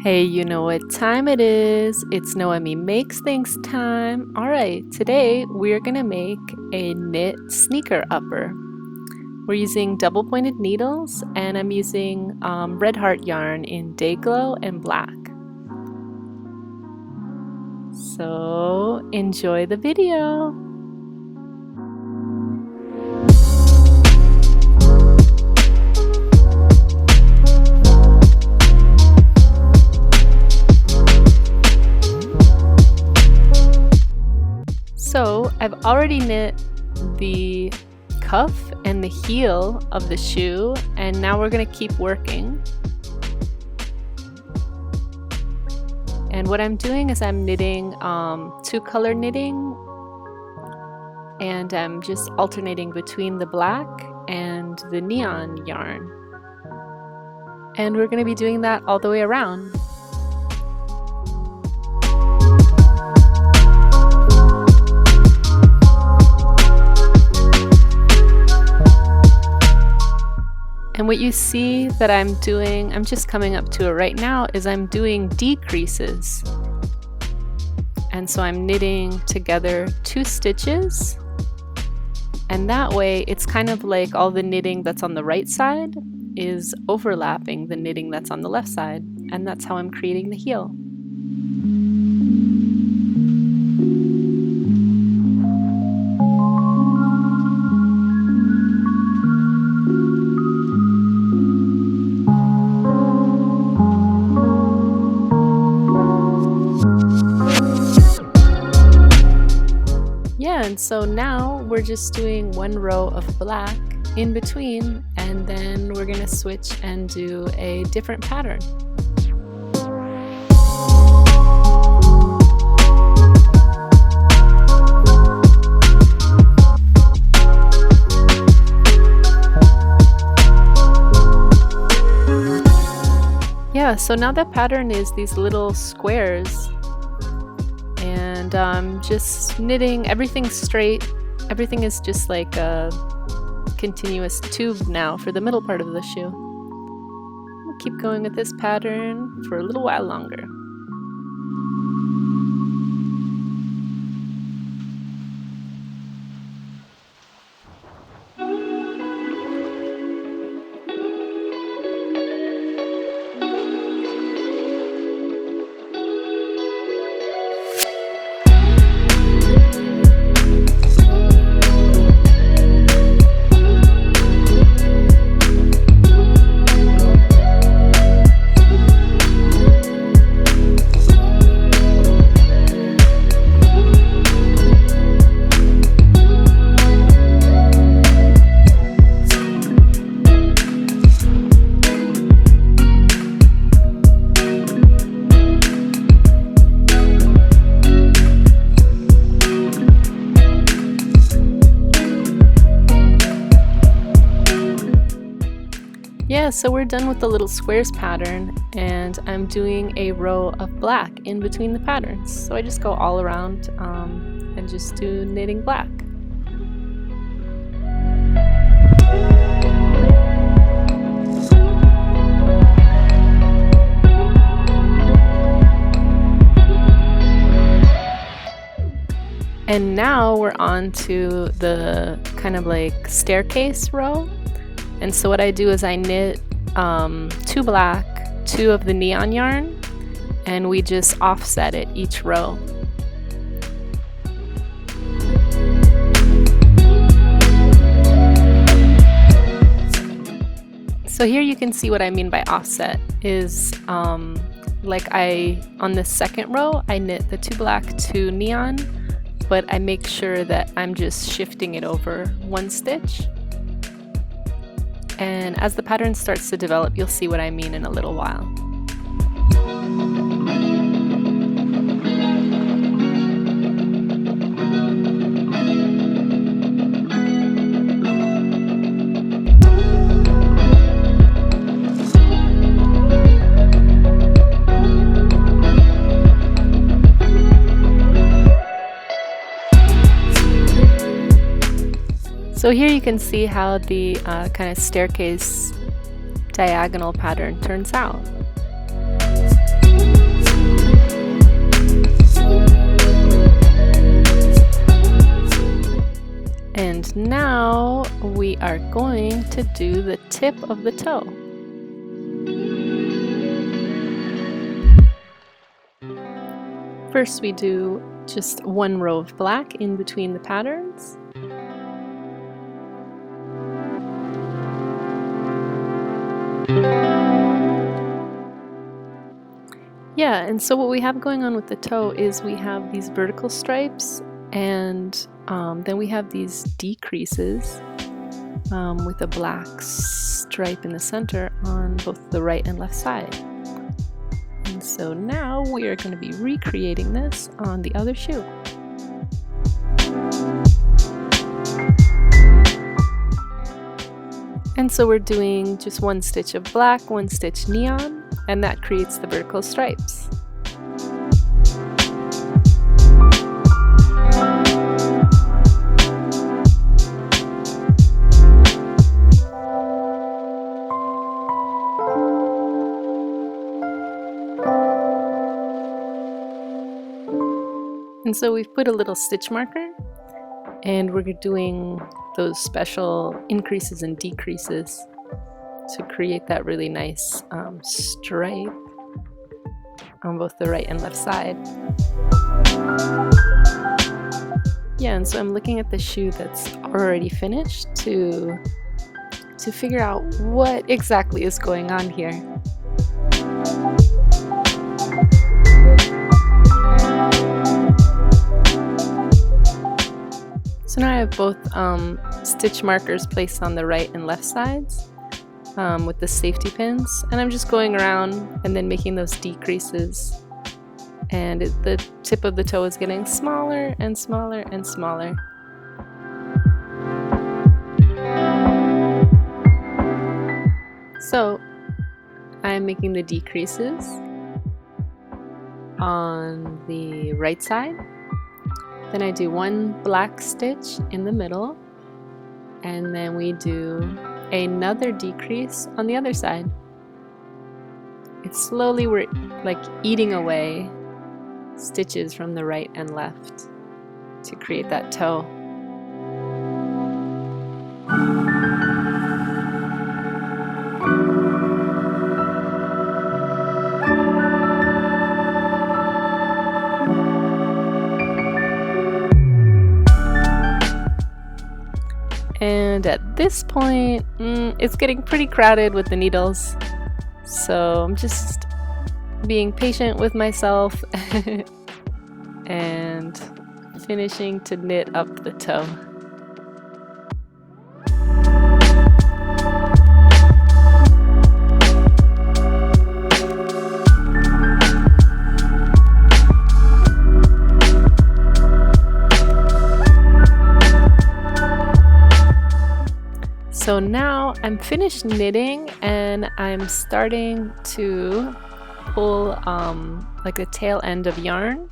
Hey, you know what time it is? It's Noemi Makes Things time. Alright, today we're gonna make a knit sneaker upper. We're using double pointed needles and I'm using red heart yarn in Day-Glo and Black. So enjoy the video! So I've already knit the cuff and the heel of the shoe, and now we're going to keep working. And what I'm doing is I'm knitting two-color knitting, and I'm just alternating between the black and the neon yarn. And we're going to be doing that all the way around. And what you see that I'm doing, I'm just coming up to it right now, is I'm doing decreases. And so I'm knitting together 2 stitches. And that way it's kind of like all the knitting that's on the right side is overlapping the knitting that's on the left side. And that's how I'm creating the heel. And so now we're just doing 1 row of black in between, and then we're going to switch and do a different pattern. Yeah, so now the pattern is these little squares. And I'm just knitting everything straight. Everything is just like a continuous tube now for the middle part of the shoe. We'll keep going with this pattern for a little while longer. Yeah, so we're done with the little squares pattern, and I'm doing a row of black in between the patterns. So I just go all around and just do knitting black. And now we're on to the kind of like staircase row. And so what I do is I knit 2 black, 2 of the neon yarn, and we just offset it each row. So here you can see what I mean by offset is like on the second row I knit the 2 black, 2 neon, but I make sure that I'm just shifting it over 1 stitch. And as the pattern starts to develop, you'll see what I mean in a little while. So here you can see how the kind of staircase diagonal pattern turns out. And now we are going to do the tip of the toe. First we do just one row of black in between the patterns. Yeah, and so what we have going on with the toe is we have these vertical stripes, and then we have these decreases with a black stripe in the center on both the right and left side. And so now we are going to be recreating this on the other shoe. And so we're doing just one stitch of black, one stitch neon, and that creates the vertical stripes. And so we've put a little stitch marker, and we're doing those special increases and decreases to create that really nice stripe on both the right and left side. Yeah, and so I'm looking at the shoe that's already finished to figure out what exactly is going on here. So now I have both stitch markers placed on the right and left sides with the safety pins, and I'm just going around and then making those decreases, and the tip of the toe is getting smaller and smaller and smaller. So I'm making the decreases on the right side. Then I do one black stitch in the middle, and then we do another decrease on the other side. It's slowly, we're like eating away stitches from the right and left to create that toe. And at this point, it's getting pretty crowded with the needles, so I'm just being patient with myself and finishing to knit up the toe. So now I'm finished knitting, and I'm starting to pull like the tail end of yarn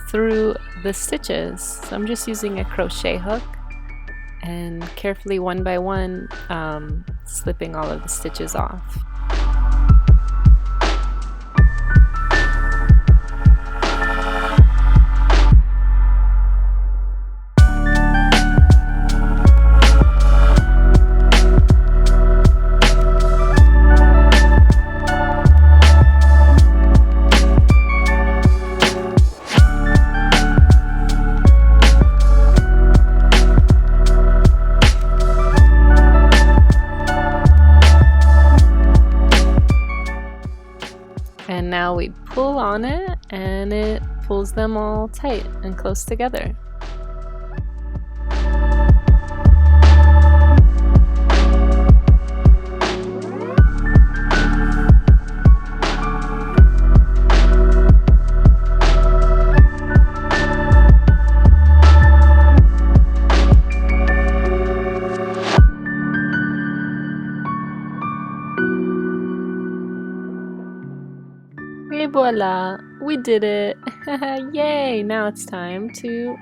through the stitches. So I'm just using a crochet hook and carefully one by one slipping all of the stitches off. And now we pull on it, and it pulls them all tight and close together. Et voila, we did it! Yay! Now it's time to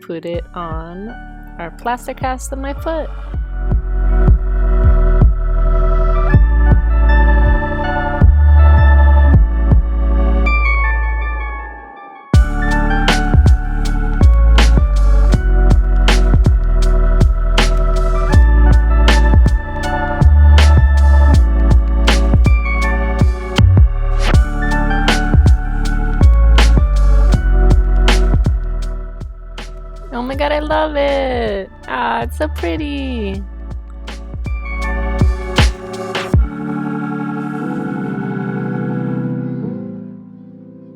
put it on our plaster cast of my foot. my god, I love it! Ah, it's so pretty!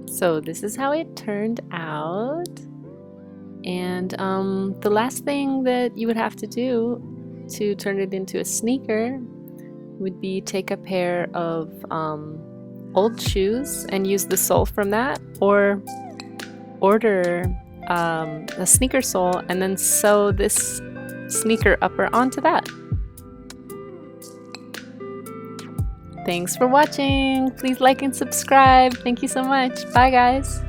So this is how it turned out. And the last thing that you would have to do to turn it into a sneaker would be take a pair of old shoes and use the sole from that, or order a sneaker sole and then sew this sneaker upper onto that. Thanks for watching. Please like and subscribe. Thank you so much. Bye guys.